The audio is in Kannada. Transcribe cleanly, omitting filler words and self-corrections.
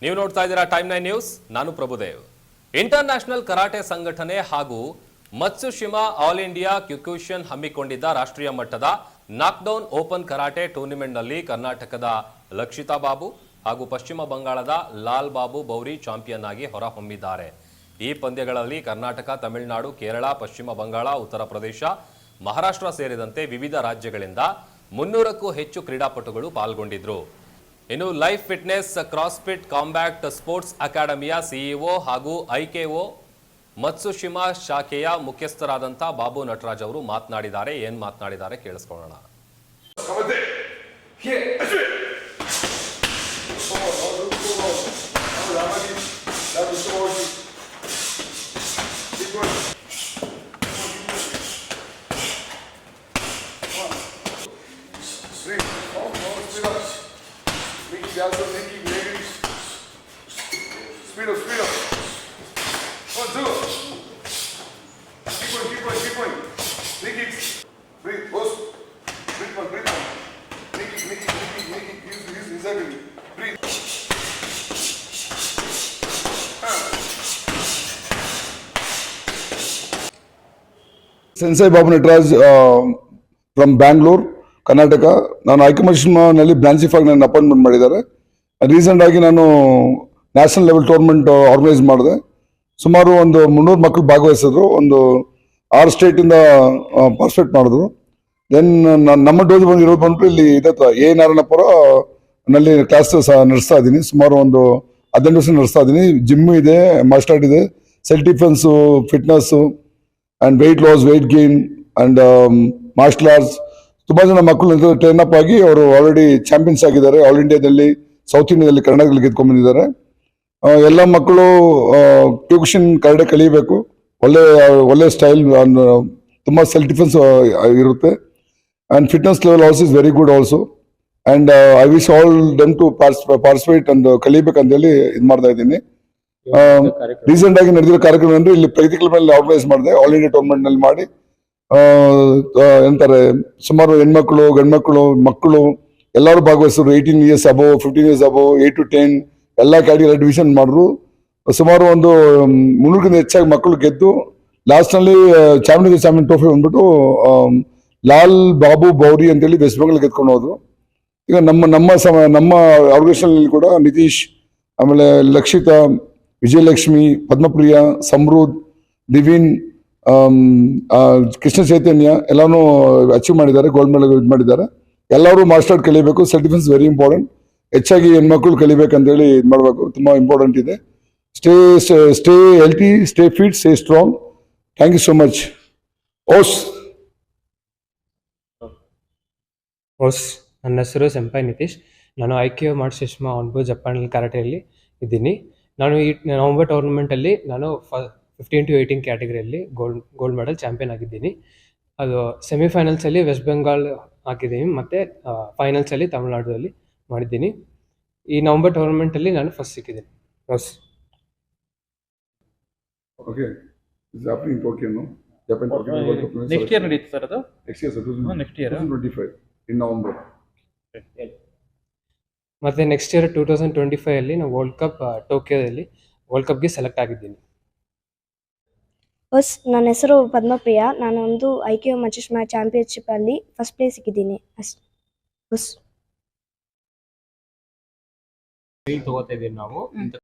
ನೀವು ನೋಡ್ತಾ ಇದ್ದೀರಾ ಟೈಮ್ 9 ನ್ಯೂಸ್. ನಾನು ಪ್ರಭುದೇವ್. ಇಂಟರ್ನ್ಯಾಷನಲ್ ಕರಾಟೆ ಸಂಘಟನೆ ಹಾಗೂ ಮತ್ಸುಶಿಮಾ ಆಲ್ ಇಂಡಿಯಾ ಕ್ಯುಕ್ಯೂಷನ್ ಹಮ್ಮಿಕೊಂಡಿದ್ದ ರಾಷ್ಟ್ರೀಯ ಮಟ್ಟದ ನಾಕ್ಡೌನ್ ಓಪನ್ ಕರಾಟೆ ಟೂರ್ನಿಮೆಂಟ್ನಲ್ಲಿ ಕರ್ನಾಟಕದ ಲಕ್ಷಿತಾ ಬಾಬು ಹಾಗೂ ಪಶ್ಚಿಮ ಬಂಗಾಳದ ಲಾಲ್ ಬಾಬು ಬೌರಿ ಚಾಂಪಿಯನ್ ಆಗಿ ಹೊರಹೊಮ್ಮಿದ್ದಾರೆ. ಈ ಪಂದ್ಯಗಳಲ್ಲಿ ಕರ್ನಾಟಕ, ತಮಿಳುನಾಡು, ಕೇರಳ, ಪಶ್ಚಿಮ ಬಂಗಾಳ, ಉತ್ತರ ಪ್ರದೇಶ, ಮಹಾರಾಷ್ಟ್ರ ಸೇರಿದಂತೆ ವಿವಿಧ ರಾಜ್ಯಗಳಿಂದ 300ಕ್ಕೂ ಹೆಚ್ಚು ಕ್ರೀಡಾಪಟುಗಳು ಪಾಲ್ಗೊಂಡಿದ್ರು. ಇನ್ನು ಲೈಫ್ ಫಿಟ್ನೆಸ್ ಕ್ರಾಸ್ಫಿಟ್ ಕಾಂಬ್ಯಾಕ್ಟ್ ಸ್ಪೋರ್ಟ್ಸ್ ಅಕಾಡೆಮಿಯ ಸಿಇಒ ಹಾಗೂ ಐಕೆಒ ಮತ್ಸುಶಿಮಾ ಶಾಖೆಯ ಮುಖ್ಯಸ್ಥರಾದಂಥ ಬಾಬು ನಟರಾಜ್ ಅವರು ಮಾತನಾಡಿದ್ದಾರೆ. ಏನ್ ಮಾತನಾಡಿದ್ದಾರೆ ಕೇಳಿಸ್ಕೊಳ್ಳೋಣ. Speed up. 1, 2. Keep going. Make it. Breathe. Pause. Breathe on. Make it. Use exactly. Breathe. Sensei Babu Nataraj from Bangalore, Karnataka. ನಾನು ಐಕಮರ್ಷನ್ನಲ್ಲಿ ಬ್ರಾಂಚಿಫಾಗಿ ನನ್ನ ಅಪಾಯಿಂಟ್ಮೆಂಟ್ ಮಾಡಿದ್ದಾರೆ. ರೀಸೆಂಟ್ ಆಗಿ ನಾನು ನ್ಯಾಷನಲ್ ಲೆವೆಲ್ ಟೂರ್ನಮೆಂಟ್ ಆರ್ಗನೈಸ್ ಮಾಡಿದೆ. ಸುಮಾರು ಒಂದು 300 ಮಕ್ಕಳು ಭಾಗವಹಿಸಿದ್ರು. ಒಂದು 6 ಸ್ಟೇಟಿಂದ ಪಾರ್ಟಿಸಿಪೇಟ್ ಮಾಡಿದ್ರು. ದೆನ್ ನಮ್ಮ ಡೋಸ್ ಇರೋದು ಬಂದ್ಬಿಟ್ಟು ಇಲ್ಲಿ ಇದತ್ತ ಎ ನಾರಾಯಣಪುರ ನಲ್ಲಿ ಕ್ಲಾಸ್ ನಡೆಸ್ತಾ ಇದ್ದೀನಿ. ಸುಮಾರು ಒಂದು 18 ವರ್ಷ ನಡೆಸ್ತಾ ಇದ್ದೀನಿ. ಜಿಮ್ಮು ಇದೆ, ಮಾರ್ಷಲ್ ಆರ್ಟ್ ಇದೆ, self defence, fitness and weight loss, weight gain and martial arts. ತುಂಬ ಜನ ಮಕ್ಕಳು ಟ್ರೈನ್ ಅಪ್ ಆಗಿ ಅವರು ಆಲ್ರೆಡಿ ಚಾಂಪಿಯನ್ಸ್ ಆಗಿದ್ದಾರೆ. ಆಲ್ ಇಂಡಿಯಾದಲ್ಲಿ, ಸೌತ್ ಇಂಡಿಯಾದಲ್ಲಿ, ಕರ್ನಾಟಕದಲ್ಲಿ ಗೆದ್ಕೊಂಡ್ಬಂದಿದ್ದಾರೆ. ಎಲ್ಲ ಮಕ್ಕಳು ಟ್ಯೂಷನ್ ಕರಾಟೆ ಕಲಿಬೇಕು. ಒಳ್ಳೆ ಸ್ಟೈಲ್, ತುಂಬ ಸೆಲ್ಫ್ ಡಿಫೆನ್ಸ್ ಇರುತ್ತೆ. And fitness level also is very good also. And I wish all them to participate and ಕಲಿಬೇಕಂತೇಳಿ ಇದು ಮಾಡ್ತಾ ಇದ್ದೀನಿ. ರೀಸೆಂಟ್ ಆಗಿ ನಡೆದಿರೋ ಕಾರ್ಯಕ್ರಮ ಅಂದ್ರೆ ಇಲ್ಲಿ ಪ್ರಗತಿಗಳ ಮೇಲೆ ಆರ್ಗನೈಸ್ ಮಾಡಿದೆ. ಆಲ್ ಇಂಡಿಯಾ ಟೂರ್ನಮೆಂಟ್ ನಲ್ಲಿ ಮಾಡಿ ಎಂತಾರೆ ಸುಮಾರು ಹೆಣ್ಮಕ್ಳು, ಗಂಡ್ಮಕ್ಳು, ಮಕ್ಕಳು ಎಲ್ಲರೂ ಭಾಗವಹಿಸಿದ್ರು. 18 years above, 15 years above, 8 to 10 ಎಲ್ಲ ಕ್ಯಾಟಗರಿ ಡಿವಿಷನ್ ಮಾಡಿದ್ರು. ಸುಮಾರು ಒಂದು 300ಕ್ಕಿಂತ ಹೆಚ್ಚಾಗಿ ಮಕ್ಕಳು ಗೆದ್ದು ಲಾಸ್ಟ್ ನಲ್ಲಿ ಚಾಂಪಿಯನ್ ಟ್ರೋಫಿ ಬಂದ್ಬಿಟ್ಟು ಲಾಲ್ ಬಾಬು ಬೌರಿ ಅಂತೇಳಿ ವೆಸ್ಟ್ ಬೆಂಗಾಲ್ ಗೆದ್ಕೊಂಡು ಹೋದ್ರು. ಈಗ ನಮ್ಮ ಆರ್ಗನೈಸೇಷನ್ ಕೂಡ ನಿತೀಶ್, ಆಮೇಲೆ ಲಕ್ಷಿತಾ, ವಿಜಯಲಕ್ಷ್ಮಿ, ಪದ್ಮಪ್ರಿಯ, ಸಮೃದ್ಧ್, ದಿವಿನ್, ಕೃಷ್ಣ ಚೈತನ್ಯ ಎಲ್ಲಾನು ಅಚೀವ್ ಮಾಡಿದ್ದಾರೆ. ಗೋಲ್ಡ್ ಮೆಡಲ್ ಇದು ಮಾಡಿದ್ದಾರೆ. ಎಲ್ಲರೂ ಮಾರ್ಷಲ್ ಆರ್ಟ್ ಕಲಿಬೇಕು. Self defence very important. ಹೆಚ್ಚಾಗಿ ಹೆಣ್ಮಕ್ಳು ಕಲಿಬೇಕಂತೇಳಿ ಇದು ಮಾಡಬೇಕು. ತುಂಬಾ ಇಂಪಾರ್ಟೆಂಟ್ ಇದೆ. Stay healthy, stay fit, stay strong. Thank you so much. ನನ್ನ ಹೆಸರು ಸೆಂಪೈ ನಿತೀಶ್. ನಾನು ಐಕ್ಯೋ ಮತ್ಸುಶಿಮಾ ಆನ್ಬೋ ಜಪಾನ್ ಕರಾಟೆಯಲ್ಲಿ ಇದ್ದೀನಿ. ನಾನು ಈ ನವಂಬರ್ ಟೂರ್ನಮೆಂಟಲ್ಲಿ ನಾನು 15 to 18 ಕ್ಯಾಟಗರಿಯಲ್ಲಿ ಗೋಲ್ಡ್ ಮೆಡಲ್ ಚಾಂಪಿಯನ್ ಆಗಿದ್ದೀನಿ. ಅದು ಸೆಮಿಫೈನಲ್ಸಲ್ಲಿ ವೆಸ್ಟ್ ಬೆಂಗಾಲ್ ಹಾಕಿದ್ದೀನಿ ಮತ್ತು ಫೈನಲ್ಸಲ್ಲಿ ತಮಿಳುನಾಡಲ್ಲಿ ಮಾಡಿದ್ದೀನಿ. ಈ ನವಂಬರ್ ಟೂರ್ನಮೆಂಟಲ್ಲಿ ನಾನು ಫಸ್ಟ್ ಸಿಕ್ಕಿದ್ದೀನಿ. ನೆಕ್ಸ್ಟ್ ಇಯರ್ ನಡೀತು ಸರ್ ಅದು. Next year 2025 in November. ಮತ್ತು ನೆಕ್ಸ್ಟ್ ಇಯರ್ 2025 ನಾವು ಟೋಕಿಯೋದಲ್ಲಿ ವರ್ಲ್ಡ್ ಕಪ್ಗೆ ಸೆಲೆಕ್ಟ್ ಆಗಿದ್ದೀನಿ. ನನ್ನ ಹೆಸರು ಪದ್ಮಪ್ರಿಯ. ನಾನು ಒಂದು ಐಕ್ಯೋ ಮತ್ಸುಶಿಮಾ ಚಾಂಪಿಯನ್ಶಿಪ್ ಅಲ್ಲಿ ಫಸ್ಟ್ ಪ್ಲೇಸ್ ಸಿಕ್ಕಿದ್ದೀನಿ. ತಗೋತಾ ಇದ್ದೀವಿ ನಾವು.